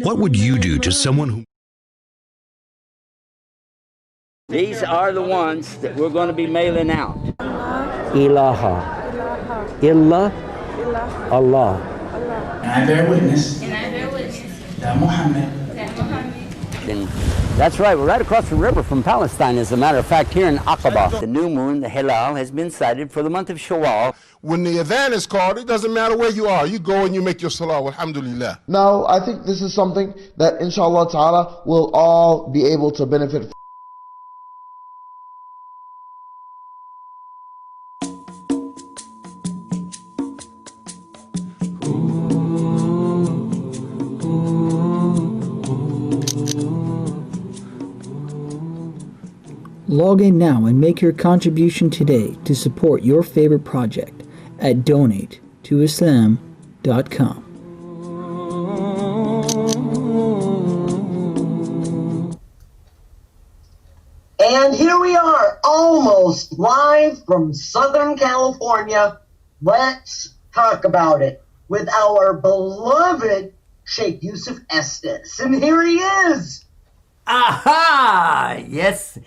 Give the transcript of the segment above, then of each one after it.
What would you do to someone who... These are the ones that we're going to be mailing out. Ilaha. Illa. Allah. And I bear witness. That Muhammad. And that's right, we're right across the river from Palestine, as a matter of fact, here in Aqaba. The new moon, the Hilal, has been sighted for the month of Shawwal. When the adhan is called, it doesn't matter where you are. You go and you make your salah, alhamdulillah. Now, I think this is something that, inshallah ta'ala, we'll all be able to benefit from. Log in now and make your contribution today to support your favorite project at donatetoislam.com. And here we are, almost live from Southern California. Let's talk about it with our beloved Sheikh Yusuf Estes. And here he is. Aha! Yes,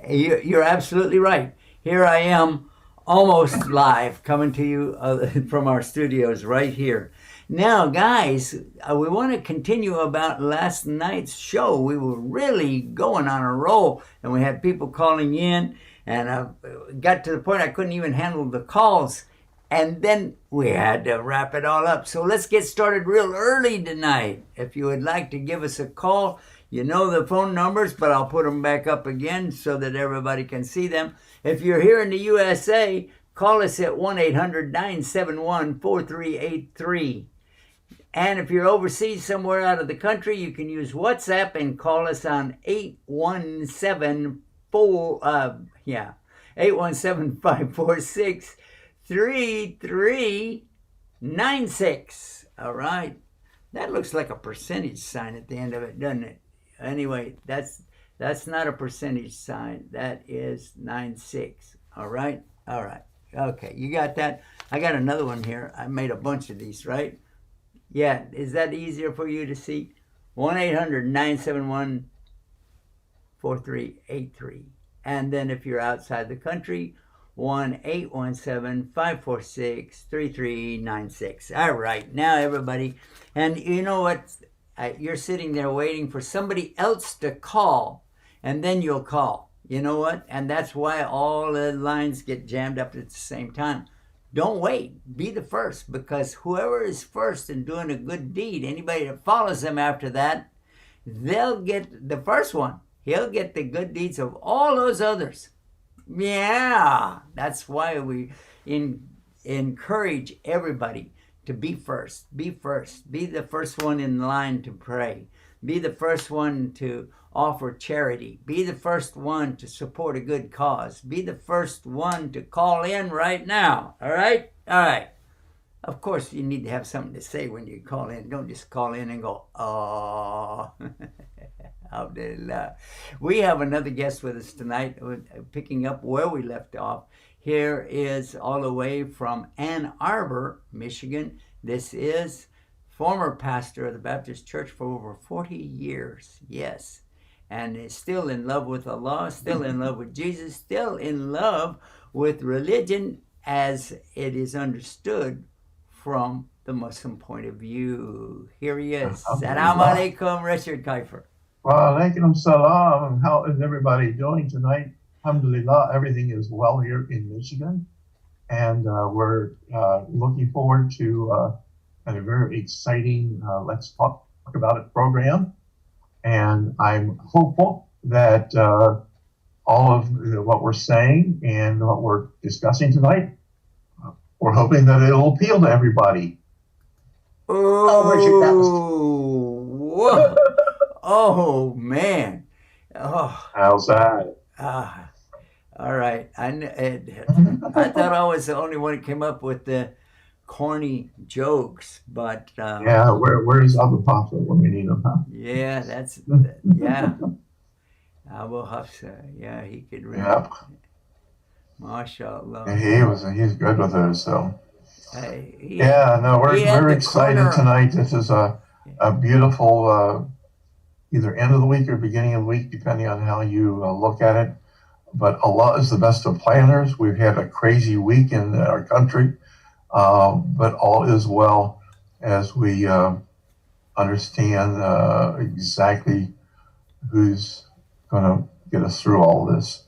you're absolutely right. Here I am, almost live, coming to you from our studios right here. Now, guys, we want to continue about last night's show. We were really going on a roll, and we had people calling in, and got to the point I couldn't even handle the calls, and then we had to wrap it all up. So let's get started real early tonight. If you would like to give us a call, you know the phone numbers, but I'll put them back up again so that everybody can see them. If you're here in the USA, call us at 1-800-971-4383. And if you're overseas somewhere out of the country, you can use WhatsApp and call us on 817-546-3396. All right. That looks like a percentage sign at the end of it, doesn't it? Anyway, that's not a percentage sign. That is 96. All right? All right. Okay, you got that? I got another one here. I made a bunch of these, right? Yeah, is that easier for you to see? 1-800-971-4383. And then if you're outside the country, 1-817-546-3396. All right, now everybody. And you know what? You're sitting there waiting for somebody else to call, and then you'll call. You know what? And that's why all the lines get jammed up at the same time. Don't wait. Be the first, because whoever is first in doing a good deed, anybody that follows them after that, they'll get the first one. He'll get the good deeds of all those others. Yeah, that's why we encourage everybody to be first. Be first. Be the first one in line to pray. Be the first one to offer charity. Be the first one to support a good cause. Be the first one to call in right now. All right? All right. Of course, you need to have something to say when you call in. Don't just call in and go, oh. Alhamdulillah. We have another guest with us tonight, picking up where we left off. Here is all the way from Ann Arbor, Michigan. This is former pastor of the Baptist Church for over 40 years. Yes. And is still in love with Allah, still in love with Jesus, still in love with religion as it is understood from the Muslim point of view. Here he is. Assalamu alaikum, Richard Kiefer. Wa alaikum salam. How is everybody doing tonight? Alhamdulillah, everything is well here in Michigan. And we're looking forward to a very exciting Let's Talk About It program. And I'm hopeful that all of what we're saying and what we're discussing tonight, we're hoping that it'll appeal to everybody. Oh, oh man. Oh. How's that? All right. I thought I was the only one who came up with the corny jokes, but yeah, where's Abu Hafsa when we need him, huh? Yeah, yeah. Abu Hafsa, yeah, he could read. Yep. MashaAllah. Yeah, he's good with those. So we're excited tonight. This is a a beautiful either end of the week or beginning of the week, depending on how you look at it. But Allah is the best of planners. We've had a crazy week in our country, but all is well as we understand exactly who's going to get us through all this.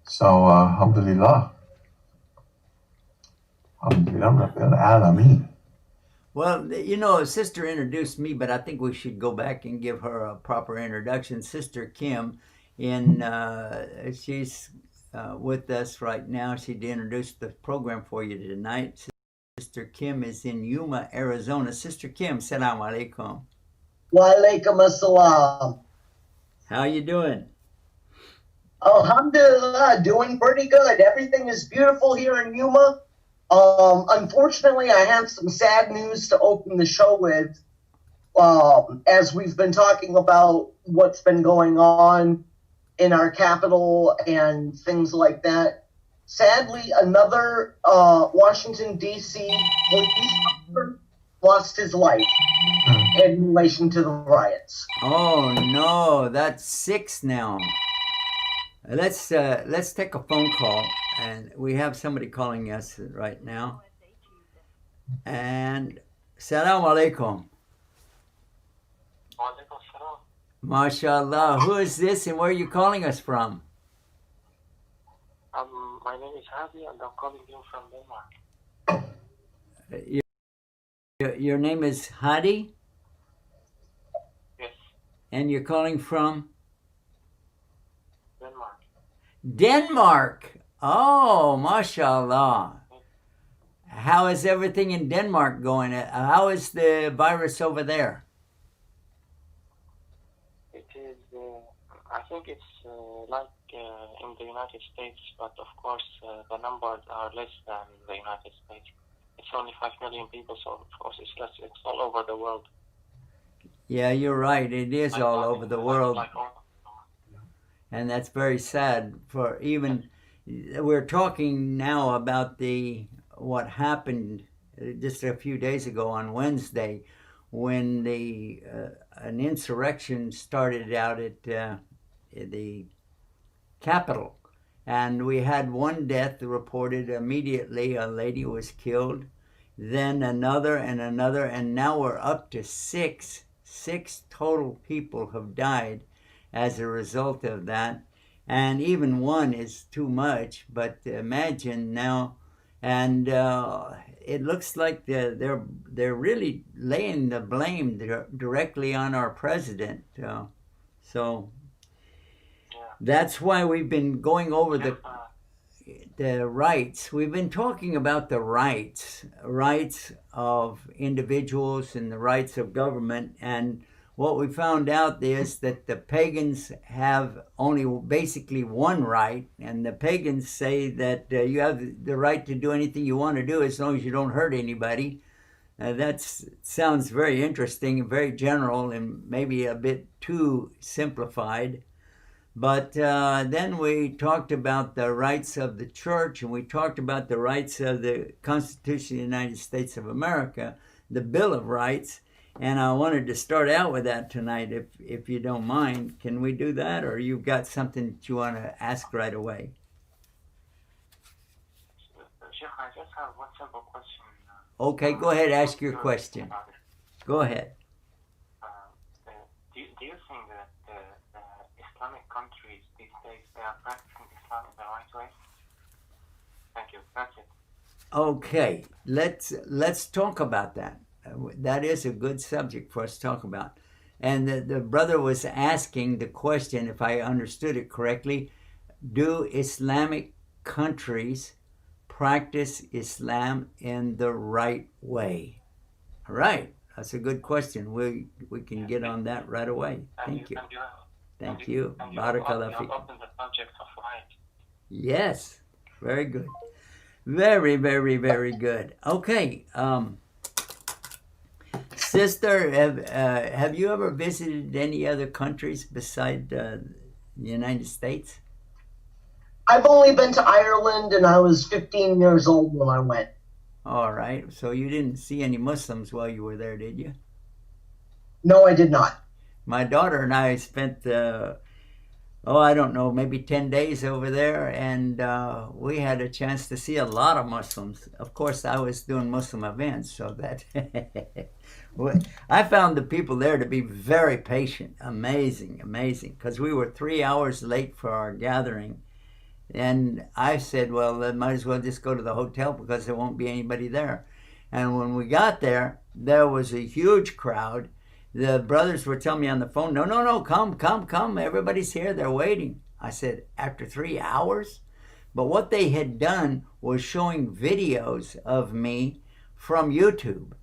So, alhamdulillah. Alhamdulillah Rabbil Alameen. Well, you know, Sister introduced me, but I think we should go back and give her a proper introduction. Sister Kim, she's with us right now. She introduced the program for you tonight. Sister Kim is in Yuma, Arizona. Sister Kim, salam alaikum. Wa alaikum assalam. How you doing? Alhamdulillah, doing pretty good. Everything is beautiful here in Yuma. Unfortunately, I have some sad news to open the show with. As we've been talking about what's been going on in our capital and things like that. Sadly, another Washington, D.C. police officer lost his life in relation to the riots. Oh, no, that's 6 now. Let's take a phone call, and we have somebody calling us right now. And salam alaikum. MashaAllah. Who is this and where are you calling us from? My name is Hajj and I'm calling you from Denmark. Your name is Hadi? Yes. And you're calling from? Denmark. Denmark! Oh, mashallah. How is everything in Denmark going? How is the virus over there? It is, I think it's like in the United States, but of course the numbers are less than the United States. It's only 5 million people, so of course it's less. It's all over the world. Yeah, you're right. It is all over the world. And that's very sad. For even, we're talking now about what happened just a few days ago on Wednesday, when an insurrection started out at the Capitol, and we had one death reported immediately. A lady was killed, then another, and now we're up to 6. 6 total people have died as a result of that, and even one is too much. But imagine now, and it looks like they're really laying the blame directly on our president. So that's why we've been going over the rights. We've been talking about the rights of individuals and the rights of government. And what we found out is that the pagans have only basically one right, and the pagans say that you have the right to do anything you want to do as long as you don't hurt anybody. That sounds very interesting, very general, and maybe a bit too simplified. But then we talked about the rights of the church, and we talked about the rights of the Constitution of the United States of America, the Bill of Rights. And I wanted to start out with that tonight, if you don't mind. Can we do that, or you've got something that you want to ask right away? Sheikh, I just have one simple question. Okay, go ahead, ask your question. Go ahead. Do you think that the Islamic countries these days, they are practicing Islam in the right way? Thank you. That's it. Okay, let's talk about that. That is a good subject for us to talk about. And the brother was asking the question, if I understood it correctly, do Islamic countries practice Islam in the right way? All right, that's a good question. We can get on that right away. Thank you. Thank you. Barakallah fiik. Yes, very good. Very, very, very good. Okay. Sister, have you ever visited any other countries beside the United States? I've only been to Ireland, and I was 15 years old when I went. All right. So you didn't see any Muslims while you were there, did you? No, I did not. My daughter and I spent, I don't know, maybe 10 days over there, and we had a chance to see a lot of Muslims. Of course, I was doing Muslim events, so that I found the people there to be very patient. Amazing, amazing, because we were 3 hours late for our gathering. And I said, well, I might as well just go to the hotel because there won't be anybody there. And when we got there, there was a huge crowd. The brothers were telling me on the phone, no, come. Everybody's here. They're waiting. I said, after 3 hours? But what they had done was showing videos of me from YouTube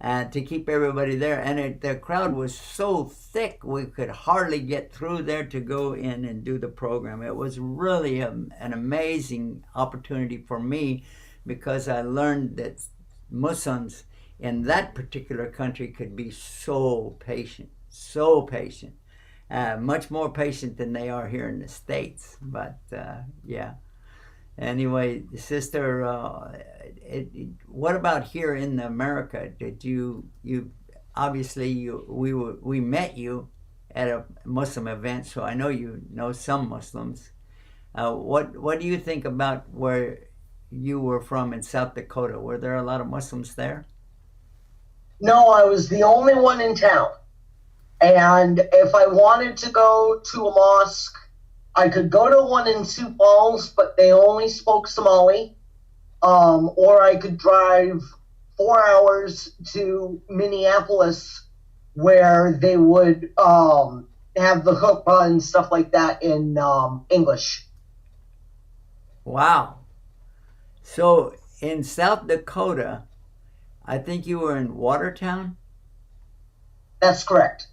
to keep everybody there. And the crowd was so thick, we could hardly get through there to go in and do the program. It was really an amazing opportunity for me, because I learned that Muslims in that particular country could be so patient, much more patient than they are here in the States. But yeah. Anyway, sister, what about here in America? Did you obviously we met you at a Muslim event, so I know you know some Muslims. What do you think about where you were from in South Dakota? Were there a lot of Muslims there? No, I was the only one in town. And if I wanted to go to a mosque, I could go to one in Sioux Falls, but they only spoke Somali. Or I could drive 4 hours to Minneapolis, where they would have the khutbah and stuff like that in English. Wow. So in South Dakota, I think you were in Watertown? That's correct.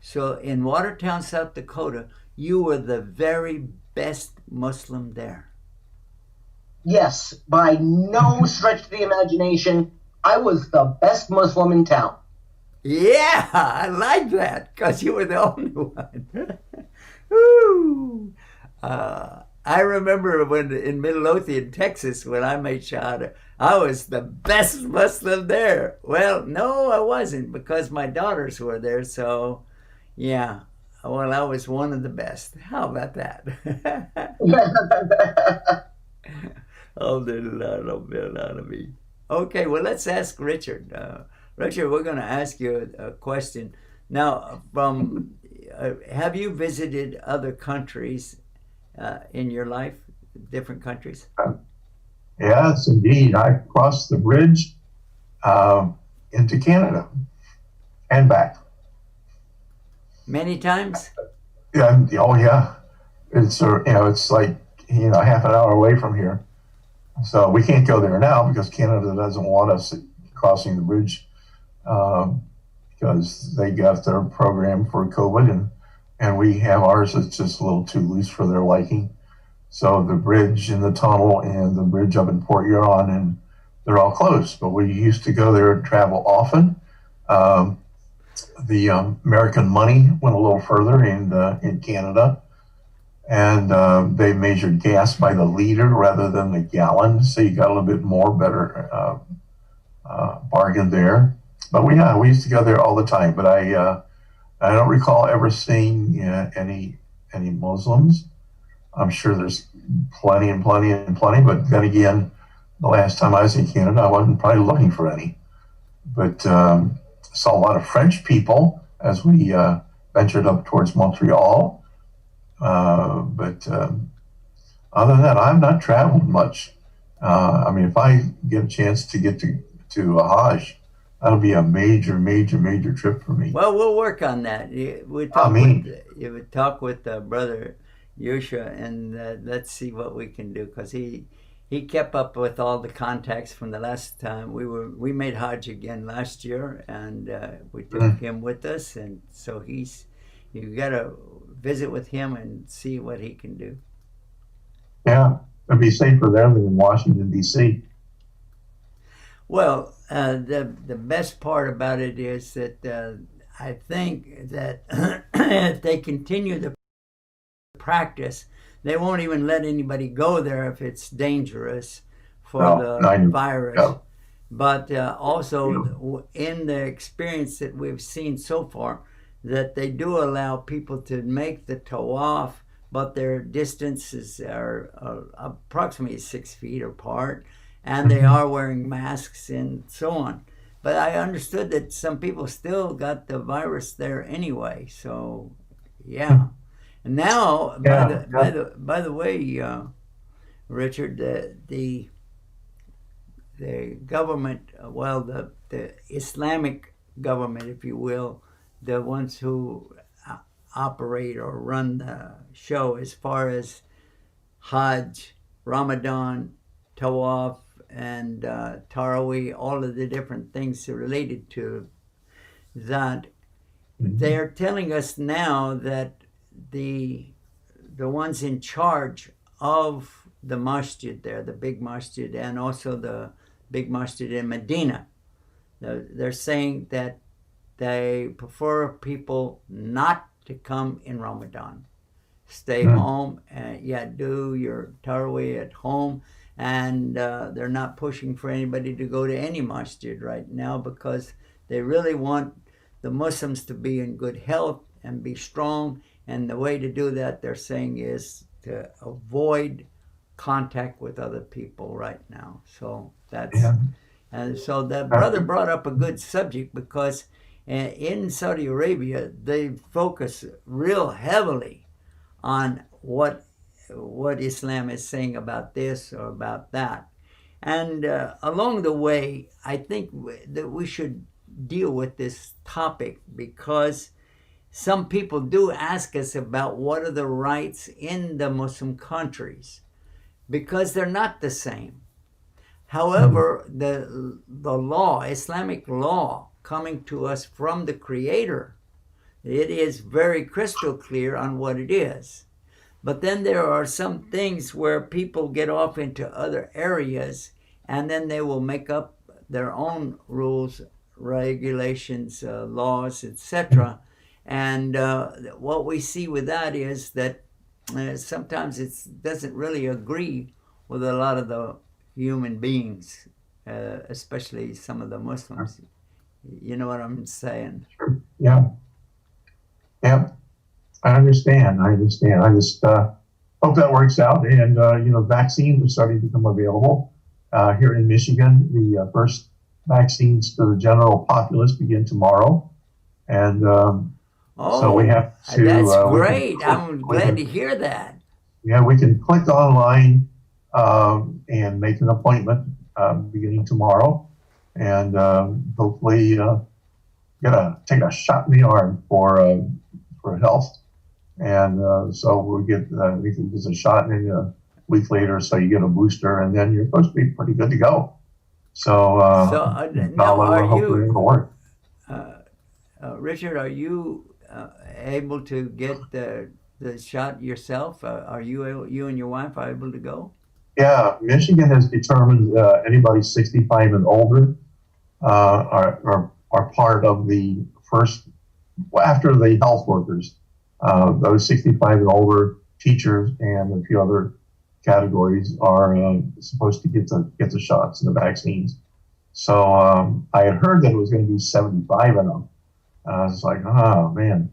So in Watertown, South Dakota, you were the very best Muslim there. Yes, by no stretch of the imagination, I was the best Muslim in town. Yeah, I like that, because you were the only one. Woo! I remember when in Midlothian, Texas, when I made Shahada, I was the best Muslim there. Well, no, I wasn't, because my daughters were there, so yeah. Well, I was one of the best. How about that? Okay, well, let's ask Richard. Richard, we're going to ask you a question. Now, have you visited other countries in your life, different countries? Yes, indeed. I crossed the bridge into Canada and back. Many times? Yeah. Oh, yeah. It's it's like half an hour away from here. So we can't go there now because Canada doesn't want us crossing the bridge because they got their program for COVID, and we have ours that's just a little too loose for their liking. So the bridge and the tunnel and the bridge up in Port Huron, and they're all closed. But we used to go there and travel often. The American money went a little further in Canada, and they measured gas by the liter rather than the gallon, so you got a little bit better bargain there. But we used to go there all the time. But I don't recall ever seeing any Muslims. I'm sure there's plenty. But then again, the last time I was in Canada, I wasn't probably looking for any. But saw a lot of French people as we ventured up towards Montreal. But other than that, I've not traveled much. If I get a chance to get to a Hajj, that'll be a major trip for me. Well, we'll work on that. You would talk with Brother Yusha, and let's see what we can do, because he kept up with all the contacts from the last time we made Hajj again last year, and we took him with us, and so you got to visit with him and see what he can do. Yeah, it'd be safer there than in Washington, D.C. Well, the best part about it is that I think that if they continue the practice, they won't even let anybody go there if it's dangerous for the virus. but also in the experience that we've seen so far, that they do allow people to make the tawaf, but their distances are approximately 6 feet apart, and they are wearing masks and so on. But I understood that some people still got the virus there anyway. So, yeah. And now, by the way, Richard, the government, well, the Islamic government, if you will, the ones who operate or run the show as far as Hajj, Ramadan, Tawaf, and Taraweeh, all of the different things related to that, they're telling us now that the ones in charge of the masjid there, the big masjid, and also the big masjid in Medina, they're saying that they prefer people not to come in Ramadan. Stay home and do your Taraweeh at home. And they're not pushing for anybody to go to any masjid right now, because they really want the Muslims to be in good health and be strong. And the way to do that, they're saying, is to avoid contact with other people right now. So that's, and so that brother brought up a good subject, because in Saudi Arabia, they focus real heavily on what Islam is saying about this or about that. And along the way, I think that we should deal with this topic, because some people do ask us about what are the rights in the Muslim countries, because they're not the same. However, the law, Islamic law, coming to us from the Creator, it is very crystal clear on what it is. But then there are some things where people get off into other areas, and then they will make up their own rules, regulations, laws, etc. And what we see with that is that sometimes it doesn't really agree with a lot of the human beings, especially some of the Muslims. You know what I'm saying? Sure. Yeah. I understand. I just hope that works out. And, vaccines are starting to become available. Here in Michigan, the first vaccines to the general populace begin tomorrow. And so we have to... That's great. I'm glad to hear that. Yeah, we can click online and make an appointment beginning tomorrow. And hopefully take a shot in the arm for health. And so we can get a shot, and then a week later, so you get a booster, and then you're supposed to be pretty good to go. So now are you, it'll work. Richard, are you able to get the shot yourself? Are you and your wife are able to go? Yeah, Michigan has determined anybody 65 and older are part of the first, after the health workers. Those 65 and older, teachers, and a few other categories are supposed to get the shots and the vaccines. So I had heard that it was going to be 75 and up. I was like, oh man,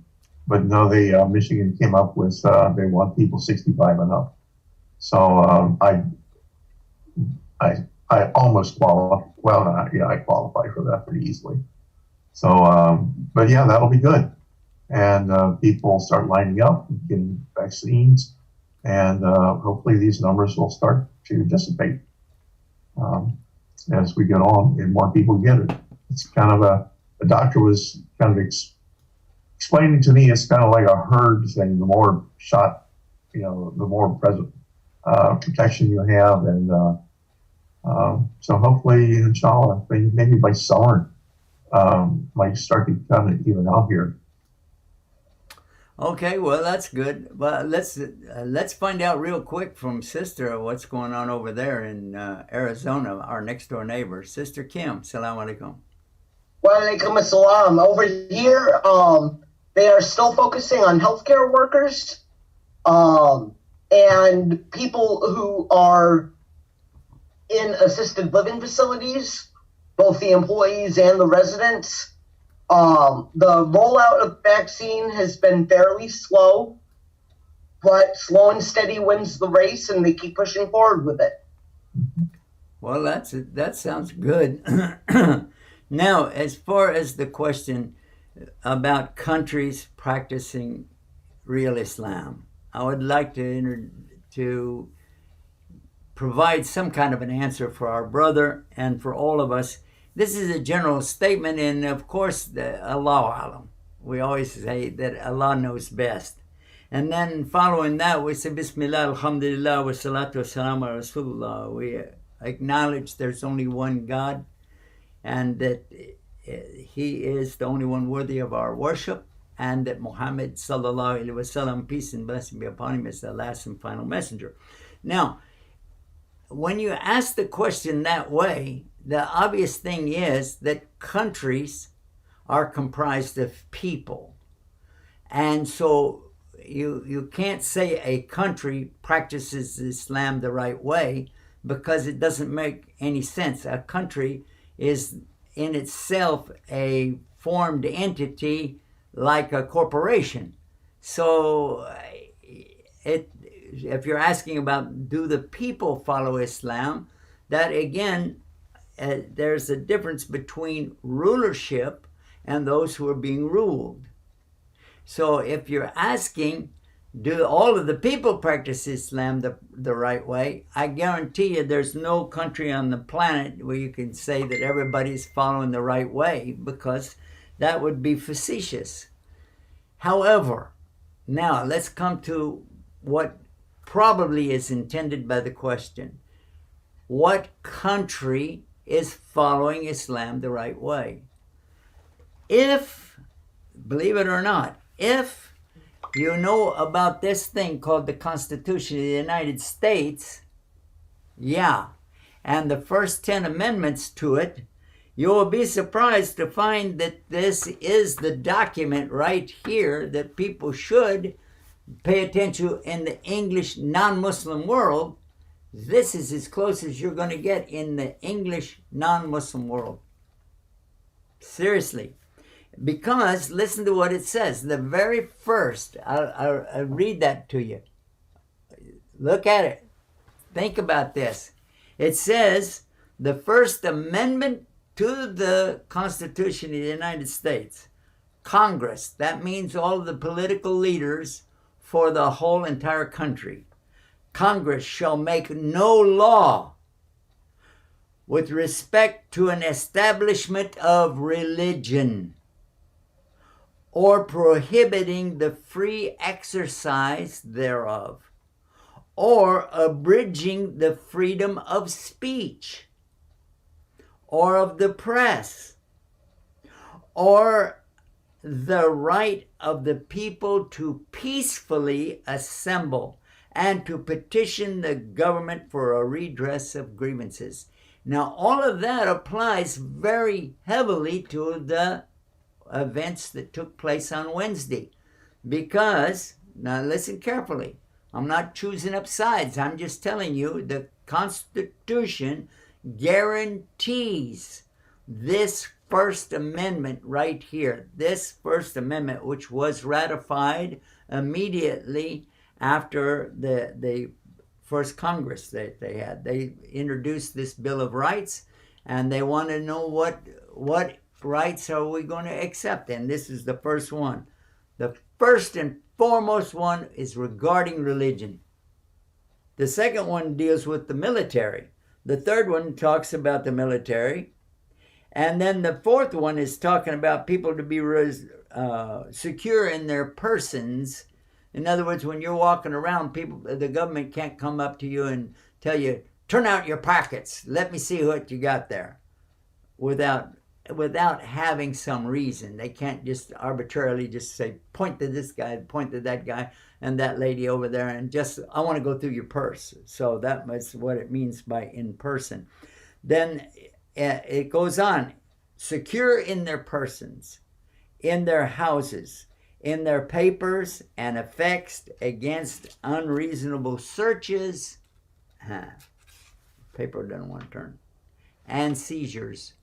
but no, Michigan came up with they want people 65 and up. So I almost qualify. Well, I qualify for that pretty easily. So, but yeah, that'll be good. And people start lining up, getting vaccines, and hopefully these numbers will start to dissipate as we get on and more people get it. It's kind of the doctor was kind of explaining to me, it's kind of like a herd thing. The more shot, the more protection you have. And so hopefully, inshallah, maybe by summer, might start to kind of even out here. Okay, well, that's good. Well, let's find out real quick from Sister what's going on over there in Arizona, our next door neighbor. Sister Kim, salam alaikum. Wa alaikum assalam. Over here, they are still focusing on healthcare workers and people who are in assisted living facilities. both the employees and the residents. The rollout of vaccine has been fairly slow, but slow and steady wins the race, and they keep pushing forward with it. Well, that sounds good. Now, as far as the question about countries practicing real Islam, I would like to provide some kind of an answer for our brother and for all of us. This is a general statement, and of course, Allahu Alam. We always say that Allah knows best. And then following that, we say, Bismillah, Alhamdulillah, wa salatu wa salam ala Rasulullah. We acknowledge there's only one God, and that He is the only one worthy of our worship, and that Muhammad sallallahu alaihi wasallam, peace and blessing be upon him, is the last and final messenger. Now, when you ask the question that way, the obvious thing is that countries are comprised of people. And so you can't say a country practices Islam the right way, because it doesn't make any sense. A country is in itself a formed entity like a corporation. So if you're asking about do the people follow Islam, that again, there's a difference between rulership and those who are being ruled. So if you're asking, do all of the people practice Islam the right way, I guarantee you there's no country on the planet where you can say that everybody's following the right way, because that would be facetious. However, now let's come to what probably is intended by the question. What country is following Islam the right way? If, believe it or not, if you know about this thing called the Constitution of the United States, and the first 10 amendments to it, you will be surprised to find that this is the document right here that people should pay attention in the English non-Muslim world. This is as close as you're going to get in the English non-Muslim world. Seriously. Because, listen to what it says. The very first, I'll read that to you. Look at it. Think about this. It says, the First Amendment to the Constitution of the United States. Congress, that means all of the political leaders for the whole entire country. Congress shall make no law with respect to an establishment of religion, or prohibiting the free exercise thereof, or abridging the freedom of speech, or of the press, or the right of the people to peacefully assemble and to petition the government for a redress of grievances. Now, all of that applies very heavily to the events that took place on Wednesday, because, now listen carefully, I'm not choosing up sides, I'm just telling you the Constitution guarantees this First Amendment right here, this First Amendment, which was ratified immediately after the first Congress that they had. They introduced this Bill of Rights, and they want to know what rights are we going to accept, and this is the first one. The first and foremost one is regarding religion. The second one deals with the military. The third one talks about the military. And then the fourth one is talking about people to be secure in their persons. In other words, when you're walking around, the government can't come up to you and tell you, turn out your pockets, let me see what you got there, without having some reason. They can't just arbitrarily just say, point to this guy, point to that guy, and that lady over there, and just, I want to go through your purse. So that's what it means by in person. Then it goes on, secure in their persons, in their houses, in their papers, and effects against unreasonable searches. Paper doesn't want to turn. And seizures.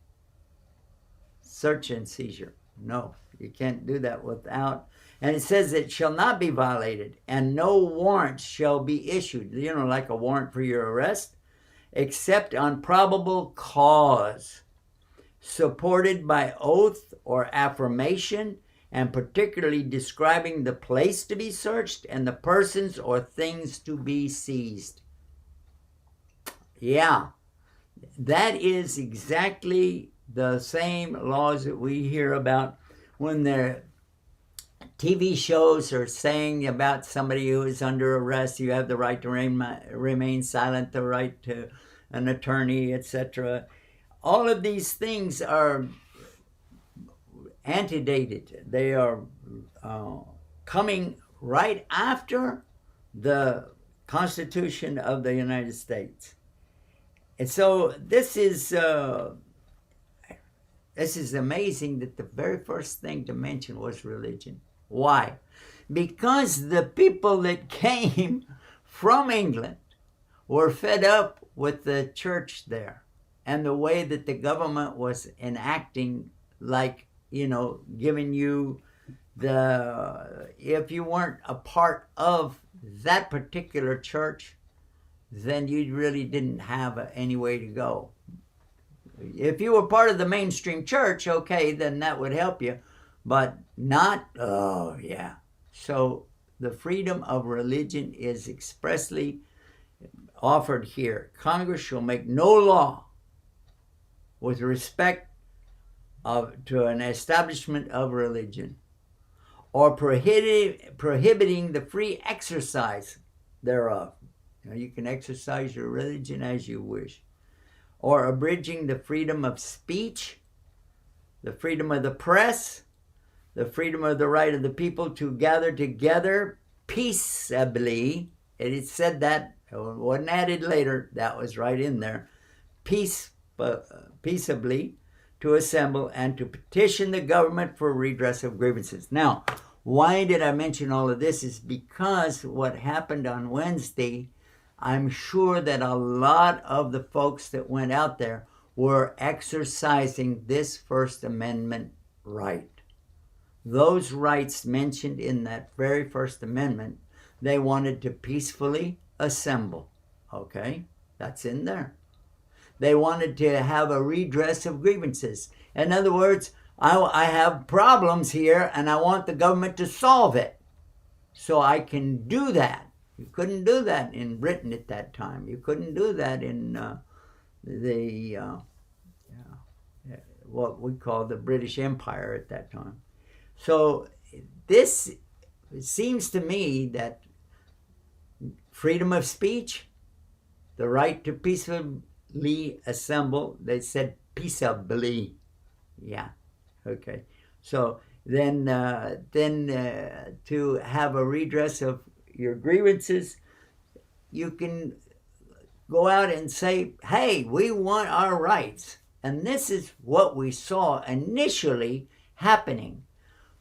search and seizure. No, you can't do that without. And it says it shall not be violated, and no warrant shall be issued, like a warrant for your arrest, except on probable cause, supported by oath or affirmation, and particularly describing the place to be searched and the persons or things to be seized. Yeah, that is exactly the same laws that we hear about when the TV shows are saying about somebody who is under arrest. You have the right to remain silent, the right to an attorney, etc. All of these things are antedated. They are coming right after the Constitution of the United States. And so this is amazing that the very first thing to mention was religion. Why? Because the people that came from England were fed up with the church there and the way that the government was enacting, like, giving you if you weren't a part of that particular church, then you really didn't have any way to go. If you were part of the mainstream church, okay, then that would help you, but not, oh yeah. So the freedom of religion is expressly offered here. Congress shall make no law with respect to an establishment of religion, or prohibiting the free exercise thereof. You can exercise your religion as you wish. Or abridging the freedom of speech, the freedom of the press, the freedom of the right of the people to gather together peaceably. It said that, it wasn't added later, that was right in there. Peaceably to assemble and to petition the government for redress of grievances. Now, why did I mention all of this? Is because what happened on Wednesday, I'm sure that a lot of the folks that went out there were exercising this First Amendment right. Those rights mentioned in that very First Amendment, they wanted to peacefully assemble. Okay, that's in there. They wanted to have a redress of grievances. In other words, I have problems here and I want the government to solve it. So I can do that. You couldn't do that in Britain at that time. You couldn't do that in what we call the British Empire at that time. So this seems to me that freedom of speech, the right to peacefully assemble, they said peaceably. Yeah, okay. So then to have a redress of your grievances, you can go out and say, hey, we want our rights. And this is what we saw initially happening.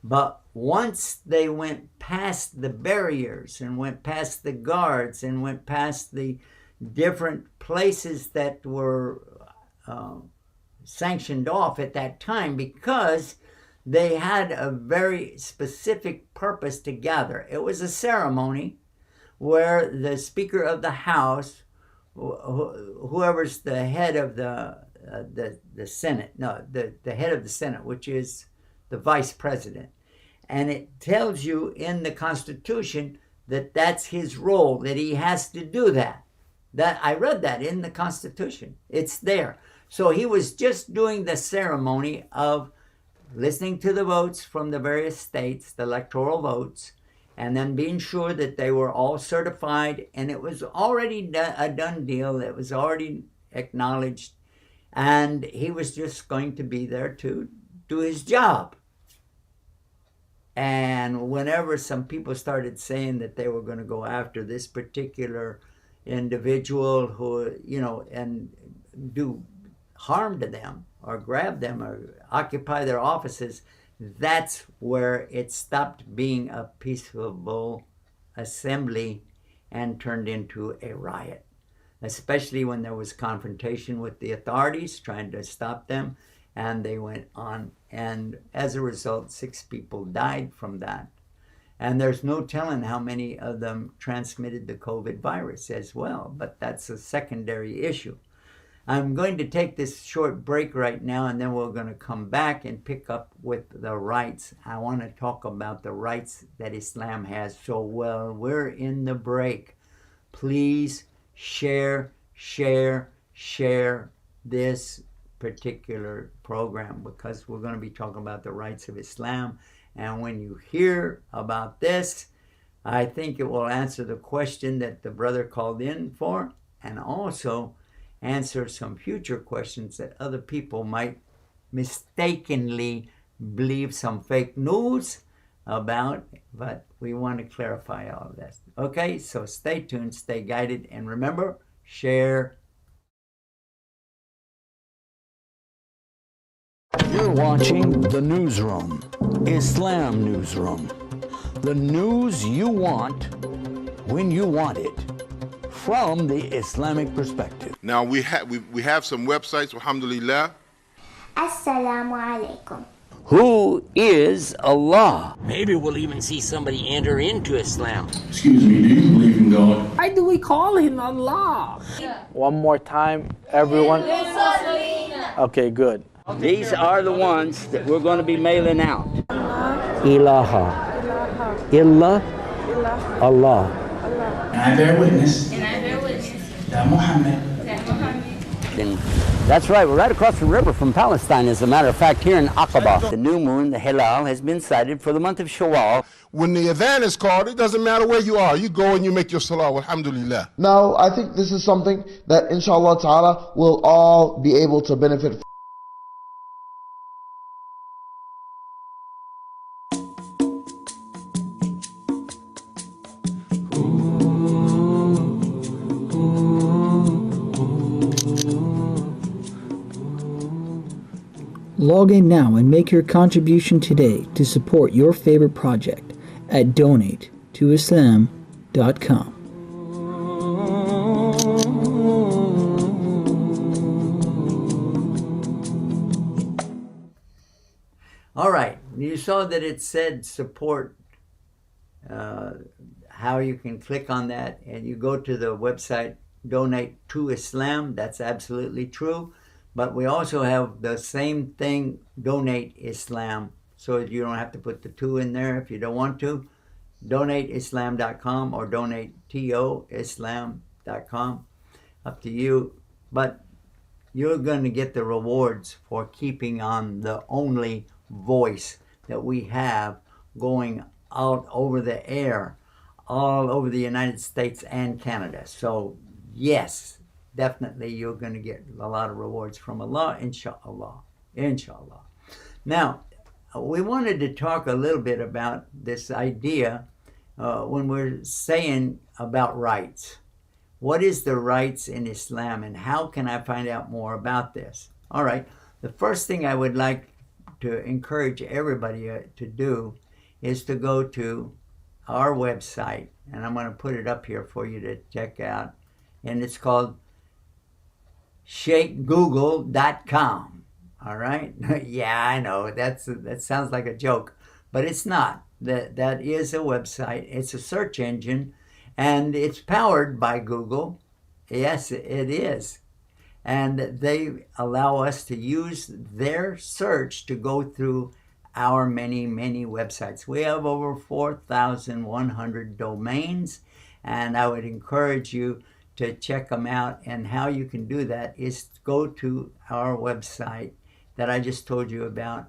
But once they went past the barriers and went past the guards and went past the different places that were sanctioned off at that time, because they had a very specific purpose to gather. It was a ceremony where the Speaker of the House, whoever's the head of the Senate, the head of the Senate, which is the Vice President. And it tells you in the Constitution that that's his role, that he has to do that. That I read that in the Constitution. It's there. So he was just doing the ceremony of listening to the votes from the various states, the electoral votes, and then being sure that they were all certified, and it was already a done deal. It was already acknowledged, and he was just going to be there to do his job. And whenever some people started saying that they were going to go after this particular individual who, and do harm to them or grab them or occupy their offices, that's where it stopped being a peaceful assembly and turned into a riot, especially when there was confrontation with the authorities trying to stop them. and they went on. And as a result, 6 people died from that. And there's no telling how many of them transmitted the COVID virus as well, but that's a secondary issue. I'm going to take this short break right now, and then we're going to come back and pick up with the rights. I want to talk about the rights that Islam has. So while we're in the break, please share this particular program, because we're going to be talking about the rights of Islam. And when you hear about this, I think it will answer the question that the brother called in for, and also answer some future questions that other people might mistakenly believe some fake news about, but we want to clarify all of this. Okay, so stay tuned, stay guided, and remember, share. You're watching The Newsroom, Islam Newsroom. The news you want, when you want it, from the Islamic perspective. Now we have some websites, alhamdulillah. Assalamu alaikum. Who is Allah? Maybe we'll even see somebody enter into Islam. Excuse me, do you believe in God? Why do we call him Allah? One more time, everyone. Okay, good. These are the ones that we're going to be mailing out. Ilaha. Illa. Allah. And I bear witness that Muhammad. And that's right, we're right across the river from Palestine, as a matter of fact, here in Aqaba. The new moon, the Hilal, has been sighted for the month of Shawwal. When the adhan is called, it doesn't matter where you are. You go and you make your salah, alhamdulillah. Now, I think this is something that inshallah ta'ala will all be able to benefit from. Log in now and make your contribution today to support your favorite project at donatetoislam.com. All right, you saw that it said support, how you can click on that, and you go to the website Donate to Islam. That's absolutely true. But we also have the same thing, Donate Islam. So you don't have to put the 2 in there if you don't want to. DonateIslam.com or DonateToIslam.com. Up to you. But you're going to get the rewards for keeping on the only voice that we have going out over the air, all over the United States and Canada. So, yes, definitely you're going to get a lot of rewards from Allah, inshallah. Inshallah. Now, we wanted to talk a little bit about this idea when we're saying about rights. What is the rights in Islam, and how can I find out more about this? All right, the first thing I would like to encourage everybody to do is to go to our website, and I'm going to put it up here for you to check out, and it's called shakegoogle.com. All right? Yeah, I know, that sounds like a joke, but it's not. That is a website. It's a search engine, and it's powered by Google. Yes, it is. And they allow us to use their search to go through our many, many websites. We have over 4,100 domains, and I would encourage you to check them out. And how you can do that is go to our website that I just told you about.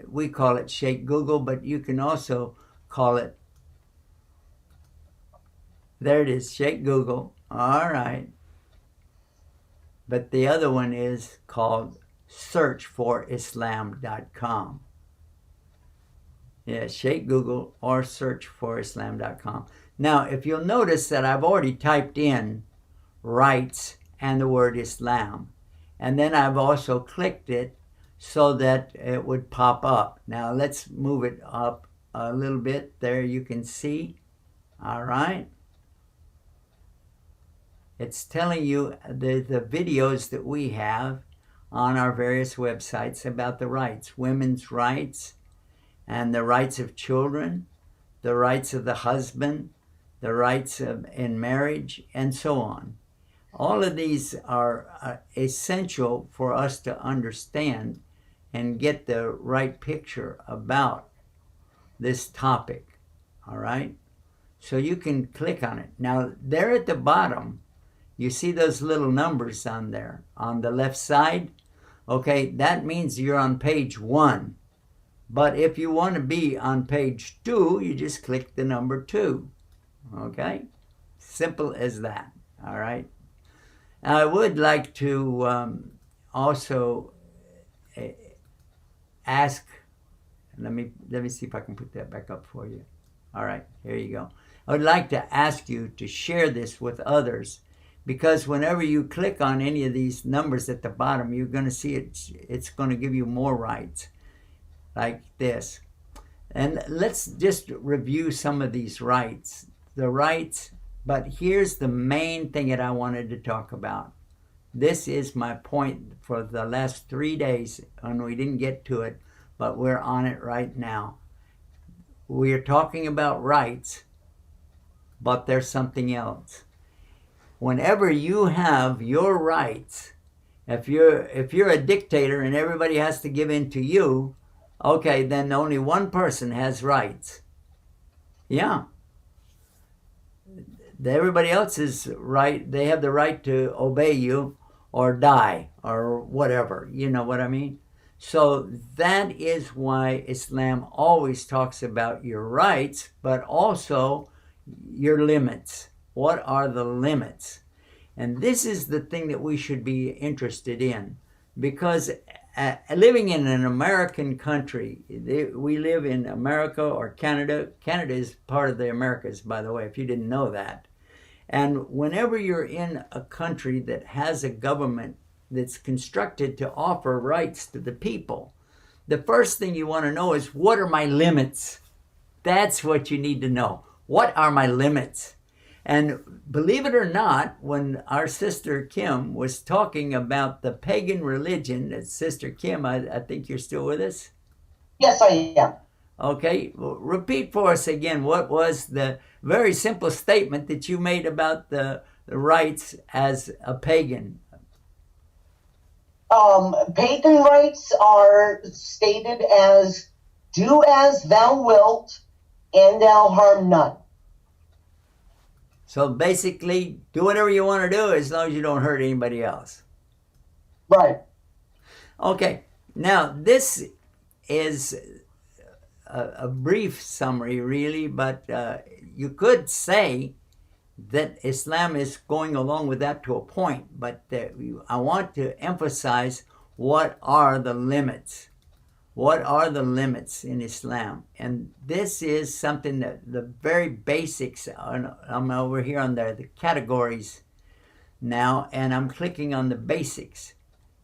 We call it Shake Google, but you can also call it, there it is, Shake Google. All right. But the other one is called searchforislam.com. Yeah, Shake Google or searchforislam.com. Now, if you'll notice that I've already typed in rights and the word Islam, and then I've also clicked it so that it would pop up. Now, let's move it up a little bit. There you can see. All right. It's telling you the videos that we have on our various websites about the rights, women's rights, and the rights of children, the rights of the husband, the rights in marriage, and so on. All of these are essential for us to understand and get the right picture about this topic, all right? So you can click on it. Now, there at the bottom, you see those little numbers on there on the left side? Okay, that means you're on page 1. But if you want to be on page 2, you just click the number 2. Okay? Simple as that. All right? Now, I would like to also ask, let me see if I can put that back up for you. All right, here you go. I would like to ask you to share this with others, because whenever you click on any of these numbers at the bottom, you're going to see it's going to give you more rights, like this. And let's just review some of these rights. The rights, but here's the main thing that I wanted to talk about. This is my point for the last 3 days, and we didn't get to it, but we're on it right now. We are talking about rights, but there's something else. Whenever you have your rights, if you're a dictator and everybody has to give in to you, okay, then only one person has rights. Yeah. Everybody else is right. They have the right to obey you or die or whatever. You know what I mean? So that is why Islam always talks about your rights, but also your limits. What are the limits? And this is the thing that we should be interested in, because living in an American country, we live in America or Canada. Canada is part of the Americas, by the way, if you didn't know that. And whenever you're in a country that has a government that's constructed to offer rights to the people, the first thing you want to know is, what are my limits? That's what you need to know. What are my limits? And believe it or not, when our sister Kim was talking about the pagan religion, Sister Kim, I think you're still with us? Yes, I am. Okay, well, repeat for us again, what was the very simple statement that you made about the rights as a pagan? Pagan rights are stated as, do as thou wilt, and thou harm none. So basically, do whatever you want to do as long as you don't hurt anybody else. Right. Okay, now this is a brief summary, really, but you could say that Islam is going along with that to a point, but I want to emphasize, what are the limits? What are the limits in Islam? And this is something that the very basics, I'm over here on the categories now, and I'm clicking on the basics.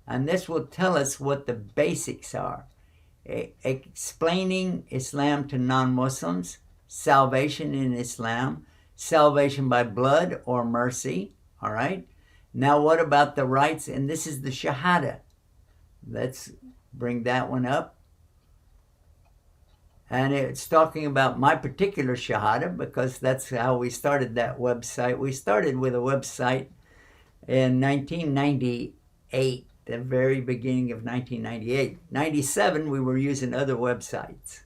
And this will tell us what the basics are. Explaining Islam to non-Muslims, salvation in Islam, salvation by blood or mercy, all right? Now what about the rights? And this is the Shahada. Let's bring that one up. And it's talking about my particular Shahada, because that's how we started that website. We started with a website in 1998, the very beginning of 1998. 97, we were using other websites,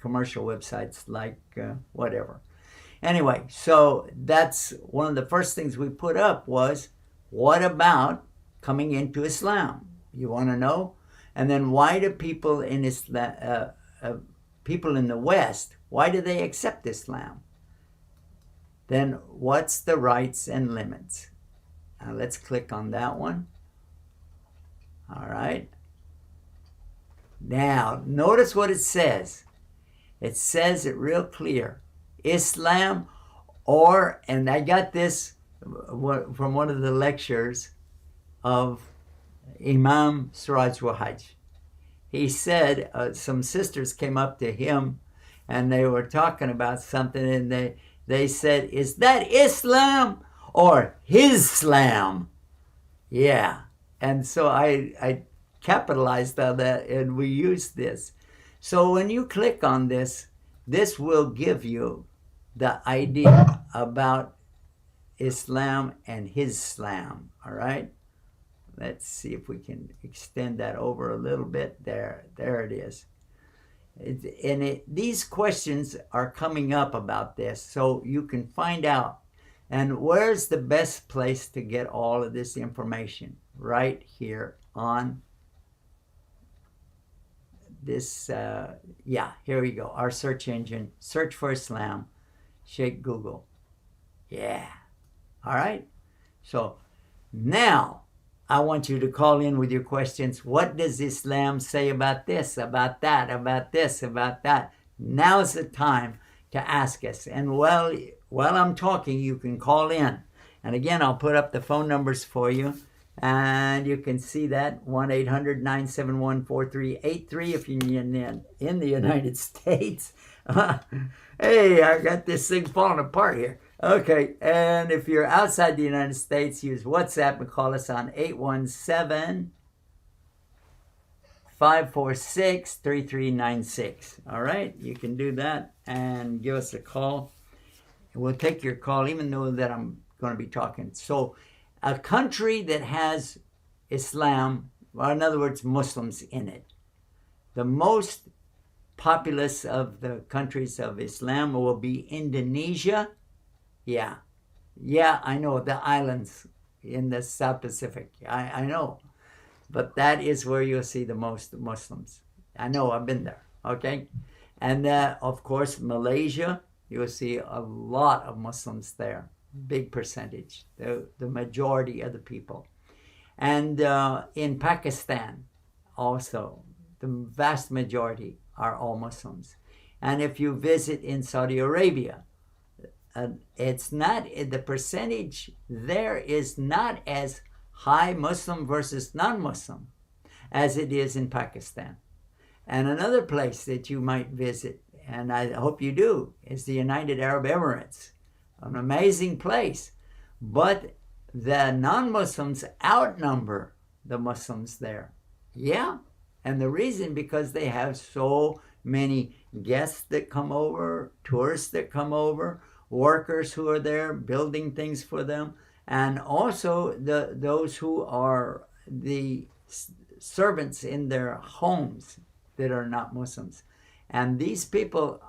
commercial websites like whatever. Anyway, so that's one of the first things we put up was, what about coming into Islam? You want to know? And then why do people in Islam, people in the West, why do they accept Islam? Then what's the rights and limits? Now let's click on that one. All right. Now, notice what it says. It says it real clear. Islam, or, and I got this from one of the lectures of Imam Suraj Hajj. He said, some sisters came up to him and they were talking about something, and they said, is that Islam or His-Slam? Yeah. And so I capitalized on that, and we used this. So when you click on this, this will give you the idea about Islam and his slam, all right? Let's see if we can extend that over a little bit. There it is. These questions are coming up about this, so you can find out. And where's the best place to get all of this information? Right here on this, here we go. Our search engine, search for Islam, Sheikh Google. Yeah. All right. So now I want you to call in with your questions. What does Islam say about this, about that, about this, about that? Now's the time to ask us. And while I'm talking, you can call in. And again, I'll put up the phone numbers for you. And you can see that, 1-800-971-4383 if you're in the United States. Hey, I got this thing falling apart here. Okay, and if you're outside the United States, use WhatsApp and call us on 817-546-3396. All right, you can do that and give us a call. We'll take your call, even though that I'm going to be talking. So a country that has Islam, or in other words, Muslims in it, the most populous of the countries of Islam will be Indonesia. Yeah, I know, the islands in the South Pacific. I know. But that is where you'll see the most Muslims. I know, I've been there, okay? And of course, Malaysia, you'll see a lot of Muslims there. Big percentage, the majority of the people. And in Pakistan, also, the vast majority are all Muslims. And if you visit in Saudi Arabia, it's not, the percentage there is not as high Muslim versus non-Muslim as it is in Pakistan. And another place that you might visit, and I hope you do, is the United Arab Emirates. An amazing place. But the non-Muslims outnumber the Muslims there. Yeah. And the reason, because they have so many guests that come over, tourists that come over, workers who are there building things for them, and also those who are the servants in their homes that are not Muslims. And these people,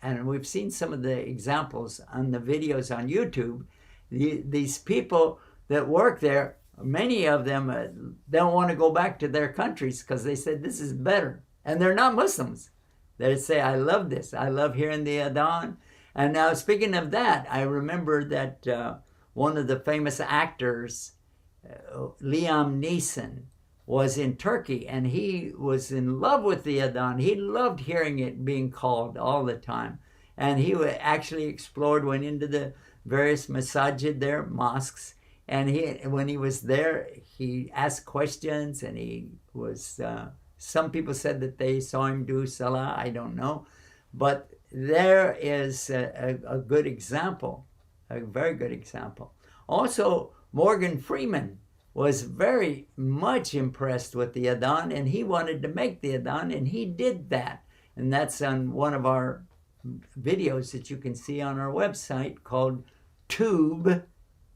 and we've seen some of the examples on the videos on YouTube, these people that work there, many of them don't want to go back to their countries because they said this is better. And they're not Muslims. They say, I love this. I love hearing the adhan. And now, speaking of that, I remember that one of the famous actors, Liam Neeson, was in Turkey, and he was in love with the adhan. He loved hearing it being called all the time. And he actually explored, went into the various masajid there, mosques, and when he was there, he asked questions, and he was, some people said that they saw him do salah, I don't know. But there is a good example, a very good example. Also, Morgan Freeman was very much impressed with the adhan, and he wanted to make the adhan, and he did that. And that's on one of our videos that you can see on our website called Tube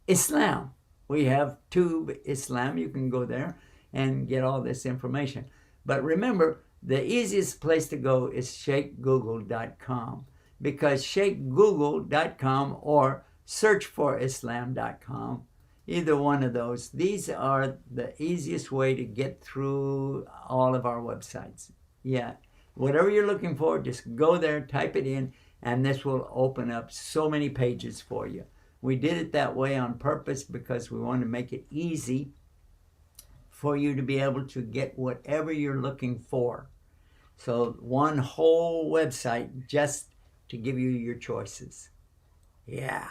Islam. We have Tube Islam. You can go there and get all this information. But remember, the easiest place to go is sheikhgoogle.com, because sheikhgoogle.com or searchforislam.com, either one of those, these are the easiest way to get through all of our websites. Yeah, whatever you're looking for, just go there, type it in, and this will open up so many pages for you. We did it that way on purpose because we want to make it easy for you to be able to get whatever you're looking for. So one whole website just to give you your choices. Yeah.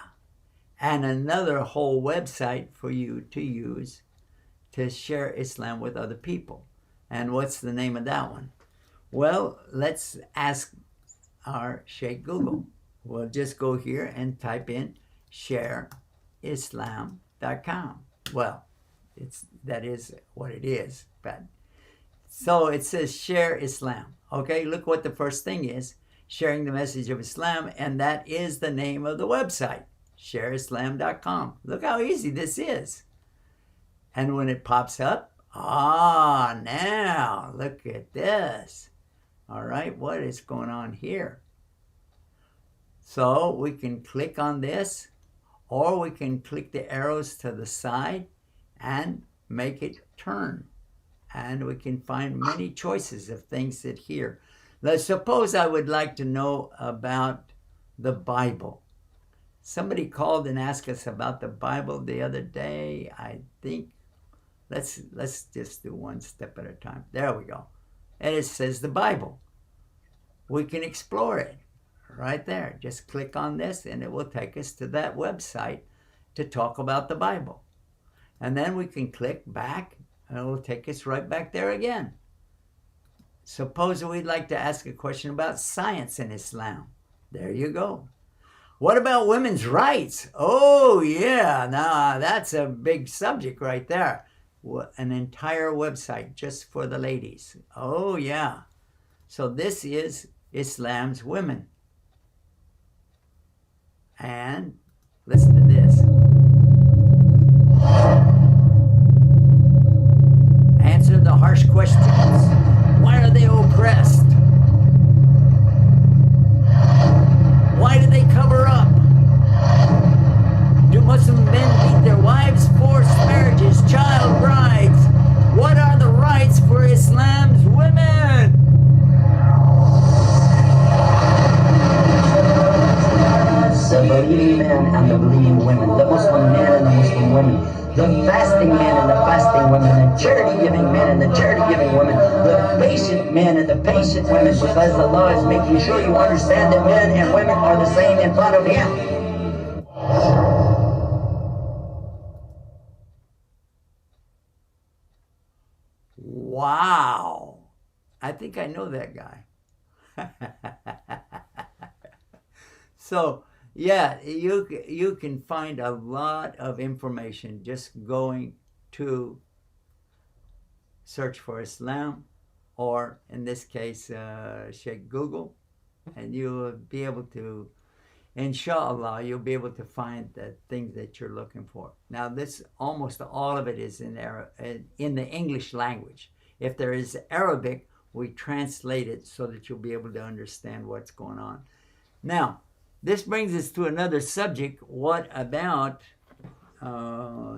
And another whole website for you to use to share Islam with other people. And what's the name of that one? Well, let's ask our Sheikh Google. We'll just go here and type in shareislam.com. Well, that is what it is. But so it says share Islam. Okay, look what the first thing is. Sharing the message of Islam, and that is the name of the website, shareislam.com. Look how easy this is. And when it pops up, now look at this. All right, what is going on here? So we can click on this, or we can click the arrows to the side and make it turn. And we can find many choices of things that here. Let's suppose I would like to know about the Bible. Somebody called and asked us about the Bible the other day. I think, let's just do one step at a time. There we go. And it says the Bible. We can explore it right there. Just click on this and it will take us to that website to talk about the Bible. And then we can click back and it will take us right back there again. Suppose we'd like to ask a question about science in Islam. There you go. What about women's rights? Oh, yeah. Now, that's a big subject right there. An entire website just for the ladies. Oh, yeah. So this is Islam's women. And listen to this. Answer the harsh questions. Why are they oppressed? Why do they cover up? Do Muslim men beat their wives, forced marriages, child brides? What are the rights for Islam's women? The believing men and the believing women, the Muslim men and the Muslim women, the fasting men and the fasting women, the charity-giving men and the charity-giving women, the patient men and the patient women, because Allah is making sure you understand that men and women are the same in front of Him. Wow. I think I know that guy. So, yeah, you can find a lot of information just going to search for Islam, or in this case, check Google, and you'll be able to, inshallah, you'll be able to find the things that you're looking for. Now, this, almost all of it is in the English language. If there is Arabic, we translate it so that you'll be able to understand what's going on. Now, this brings us to another subject. What about,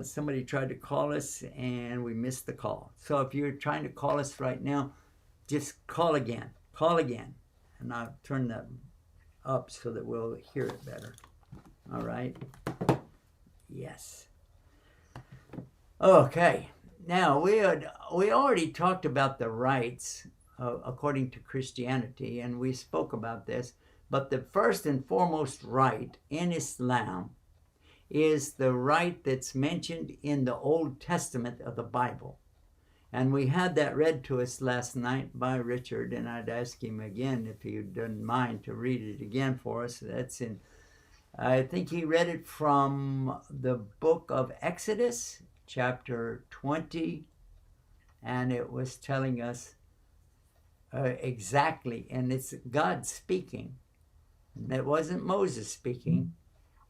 somebody tried to call us and we missed the call. So if you're trying to call us right now, just call again. And I'll turn that up so that we'll hear it better. All right? Yes. Okay. Now, we already talked about the rights according to Christianity, and we spoke about this. But the first and foremost right in Islam is the right that's mentioned in the Old Testament of the Bible. And we had that read to us last night by Richard, and I'd ask him again if he didn't mind to read it again for us. That's in, I think he read it from the book of Exodus, chapter 20, and it was telling us exactly, and it's God speaking. It wasn't Moses speaking.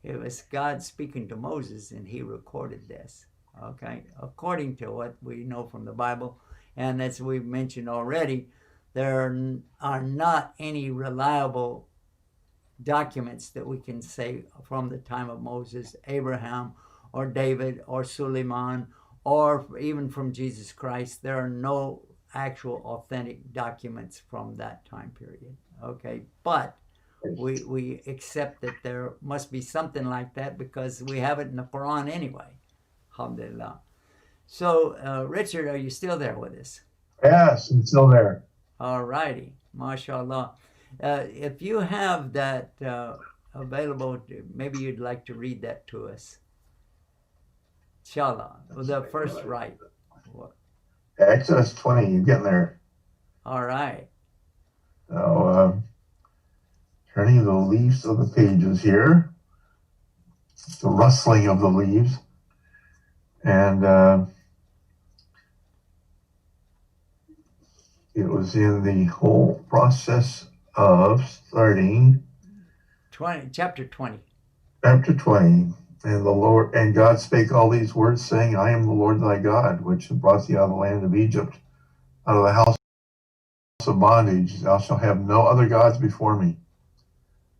It was God speaking to Moses, and he recorded this, okay? According to what we know from the Bible, and as we've mentioned already, there are not any reliable documents that we can say from the time of Moses, Abraham, or David, or Suleiman, or even from Jesus Christ. There are no actual authentic documents from that time period, okay? But we accept that there must be something like that because we have it in the Quran anyway. Alhamdulillah. So, Richard, are you still there with us? Yes, I'm still there. All righty. MashaAllah. If you have that available, maybe you'd like to read that to us. Inshallah. The first right. Exodus 20, you're getting there. All right. So, turning the leaves of the pages here, the rustling of the leaves. And It was in the whole process of starting 20, chapter 20. chapter 20. And the Lord and God spake all these words, saying, I am the Lord thy God, which brought thee out of the land of Egypt, out of the house of bondage. Thou shalt have no other gods before me.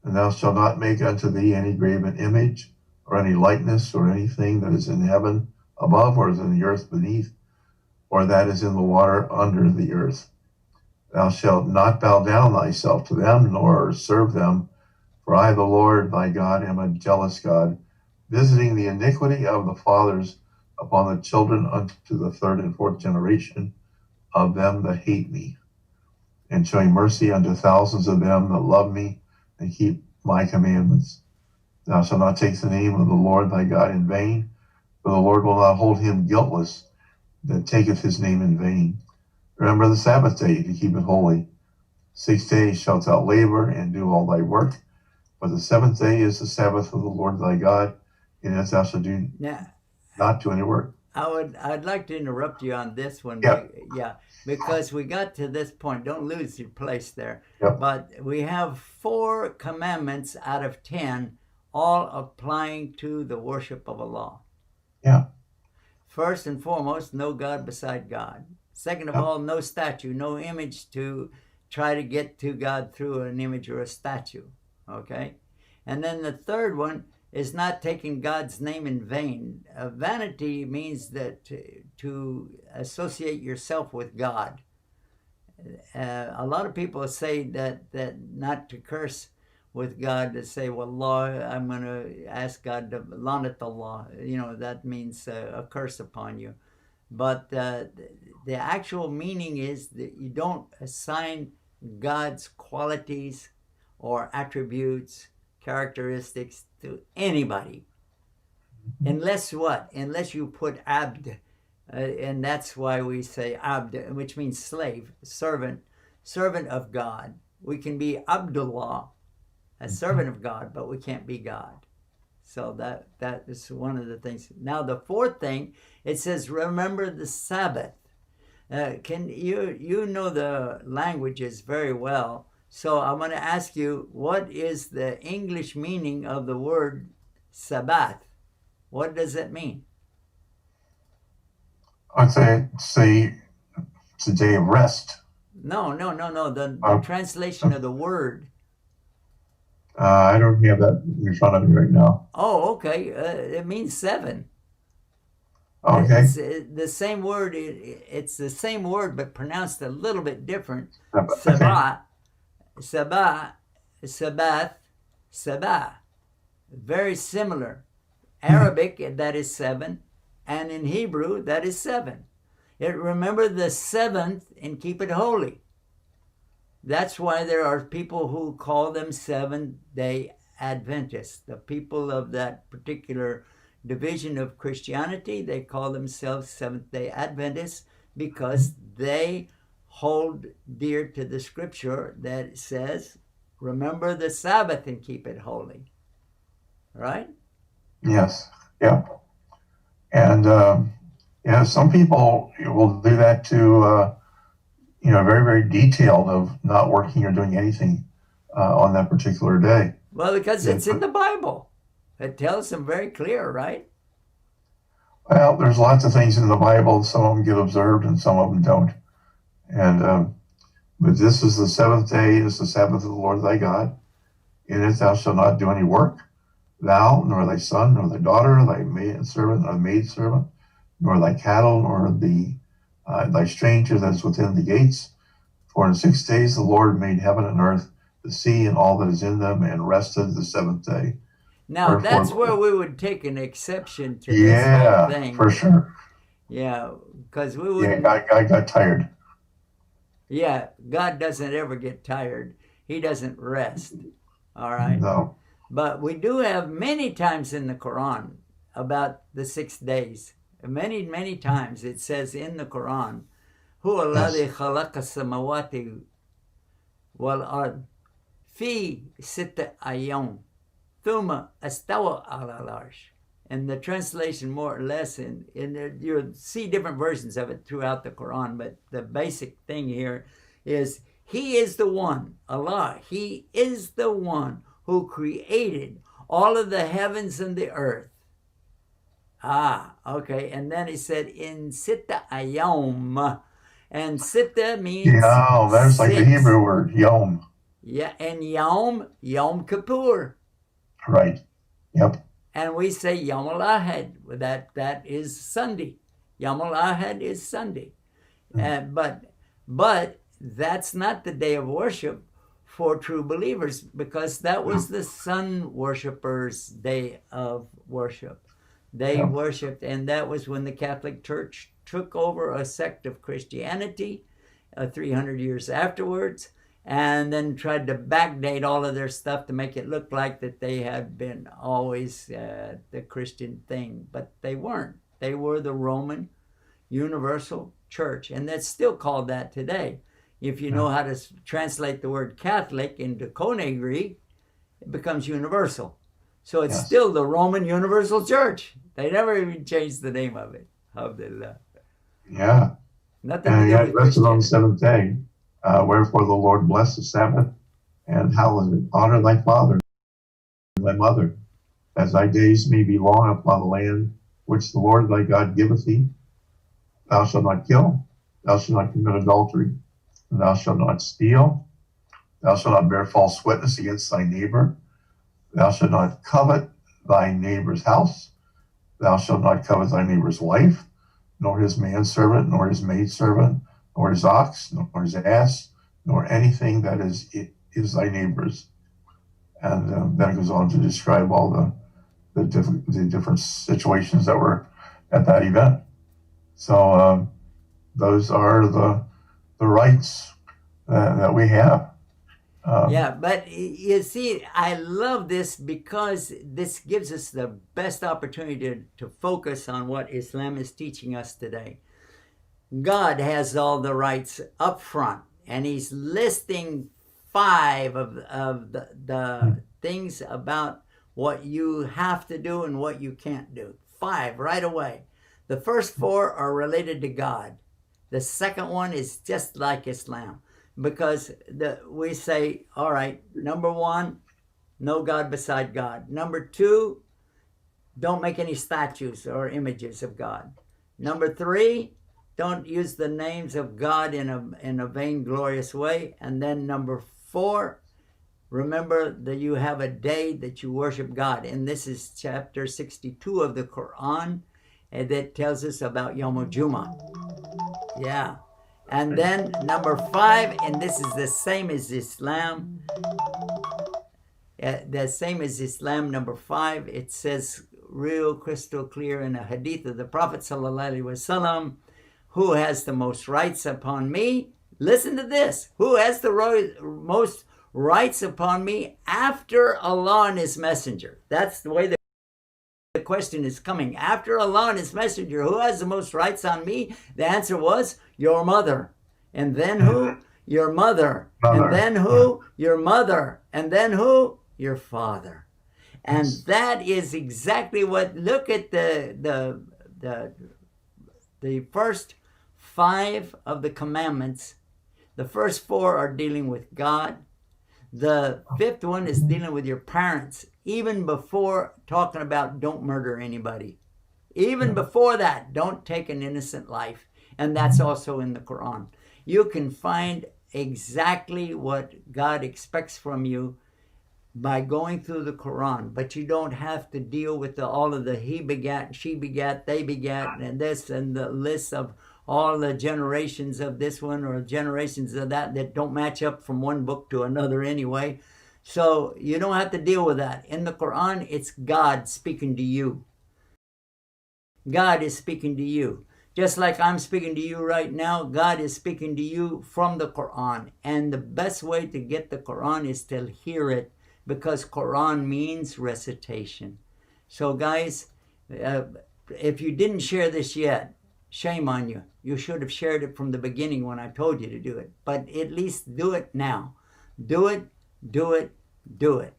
And thou shalt not make unto thee any graven image, or any likeness, or anything that is in heaven above, or is in the earth beneath, or that is in the water under the earth. Thou shalt not bow down thyself to them, nor serve them. For I, the Lord thy God, am a jealous God, visiting the iniquity of the fathers upon the children unto the third and fourth generation of them that hate me, and showing mercy unto thousands of them that love me and keep my commandments. Thou shalt not take the name of the Lord thy God in vain, for the Lord will not hold him guiltless that taketh his name in vain. Remember the Sabbath day to keep it holy. 6 days shalt thou labor and do all thy work, but the seventh day is the Sabbath of the Lord thy God, in it thou shalt do not do any work. I'd like to interrupt you on this one. Yeah. Because we got to this point. Don't lose your place there. Yep. But we have 4 commandments out of 10, all applying to the worship of Allah. Yeah. First and foremost, no God beside God. Second of all, no statue, no image to try to get to God through an image or a statue. Okay? And then the third one is not taking God's name in vain. Vanity means that to associate yourself with God. A lot of people say that not to curse with God, to say, well, Lord, I'm going to ask God to lanat Allah. You know, that means a curse upon you. But the actual meaning is that you don't assign God's qualities or attributes, characteristics to anybody. Unless what? Unless you put abd. And that's why we say abd, which means slave, servant of God. We can be Abdullah, a servant of God, but we can't be God. So that is one of the things. Now the fourth thing, it says, remember the Sabbath. Can you know the languages very well? So I'm going to ask you, what is the English meaning of the word Sabbath? What does it mean? I'd say it's a day of rest. No. The translation of the word. I don't have that in front of me right now. Oh, okay. It means 7. Okay. It's the same word. It's the same word, but pronounced a little bit different. Sabah, Sabah. Very similar. Arabic, that is 7. And in Hebrew, that is 7. Remember the 7th and keep it holy. That's why there are people who call them Seventh-day Adventists. The people of that particular division of Christianity, they call themselves Seventh-day Adventists because they hold dear to the scripture that says, remember the Sabbath and keep it holy. Right? Yes. Yeah. And some people will do that to very, very detailed of not working or doing anything on that particular day. Well, because it's in the Bible. It tells them very clear, right? Well, there's lots of things in the Bible. Some of them get observed and some of them don't. And but this is the seventh day, is the Sabbath of the Lord thy God. In it thou shalt not do any work, thou, nor thy son, nor thy daughter, thy maidservant, nor maidservant, nor thy cattle, nor thy stranger that is within the gates. For in 6 days the Lord made heaven and earth, the sea and all that is in them, and rested the seventh day. Now, Wherefore, that's where we would take an exception to this whole thing. Yeah, for sure. Yeah, because we would. Yeah, I got tired. Yeah, God doesn't ever get tired. He doesn't rest. All right? No. But we do have many times in the Quran about the 6 days. Many, many times it says in the Quran, هو الذي خلق السماوات والأرض في 6 أيام ثم استوى على العرش. And the translation more or less, you'll see different versions of it throughout the Quran, but the basic thing here is He is the one, Allah, He is the one who created all of the heavens and the earth. Okay. And then he said, in Sitta Ayom. And Sitta means Yeah, that's like the Hebrew word, Yom. Yeah, and Yom Kippur. Right. Yep. And we say Yom al-Ahad. That is Sunday. Yom al-Ahad is Sunday. But that's not the day of worship for true believers, because that was the sun worshippers' day of worship. They worshipped, and that was when the Catholic Church took over a sect of Christianity 300 years afterwards, and then tried to backdate all of their stuff to make it look like that they had been always the Christian thing. But they weren't. They were the Roman Universal Church, and that's still called that today. If you know how to translate the word Catholic into Koine Greek, it becomes universal. So it's still the Roman Universal Church. They never even changed the name of it. Alhamdulillah. Yeah. Nothing and to do yet with rested on the Christianity. seventh day. Wherefore the Lord blessed the Sabbath and hallowed it. Honor thy father and thy mother, as thy days may be long upon the land which the Lord thy God giveth thee. Thou shalt not kill. Thou shalt not commit adultery. And thou shalt not steal. Thou shalt not bear false witness against thy neighbor. Thou shalt not covet thy neighbor's house. Thou shalt not covet thy neighbor's wife, nor his manservant, nor his maidservant, nor his ox, nor his ass, nor anything that is thy neighbor's. And then it goes on to describe all the different situations that were at that event. So those are the rights that we have. But you see, I love this because this gives us the best opportunity to focus on what Islam is teaching us today. God has all the rights up front, and he's listing 5 of the things about what you have to do and what you can't do. 5 right away. The first 4 are related to God. The second one is just like Islam, because we say, all right, number 1, no God beside God. Number 2, don't make any statues or images of God. Number 3, don't use the names of God in a vainglorious way. And then number 4, remember that you have a day that you worship God. And this is chapter 62 of the Quran, and that tells us about Yom Jummah. Yeah. And then number 5, and this is the same as Islam. The same as Islam, number 5, it says real crystal clear in a hadith of the Prophet ﷺ, who has the most rights upon me? Listen to this. Who has the most rights upon me after Allah and his messenger? That's the way the question is coming. After Allah and his messenger, who has the most rights on me? The answer was your mother. And then who? Your mother. And then who? Your mother. And then who? Your father. And that is exactly what, look at the first 5 of the commandments. The first 4 are dealing with God. The 5th one is dealing with your parents, even before talking about don't murder anybody. Even before that, don't take an innocent life. And that's also in the Quran. You can find exactly what God expects from you by going through the Quran, but you don't have to deal with all of the he begat, she begat, they begat, and this, and the list of all the generations of this one or generations of that don't match up from one book to another anyway. So you don't have to deal with that. In the Quran, it's God speaking to you. God is speaking to you. Just like I'm speaking to you right now, God is speaking to you from the Quran. And the best way to get the Quran is to hear it, because Quran means recitation. So guys, if you didn't share this yet, shame on you. You should have shared it from the beginning when I told you to do it. But at least do it now. Do it, do it, do it.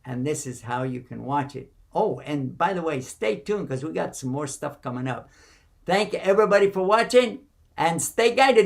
And this is how you can watch it. Oh, and by the way, stay tuned because we got some more stuff coming up. Thank everybody for watching, and stay guided.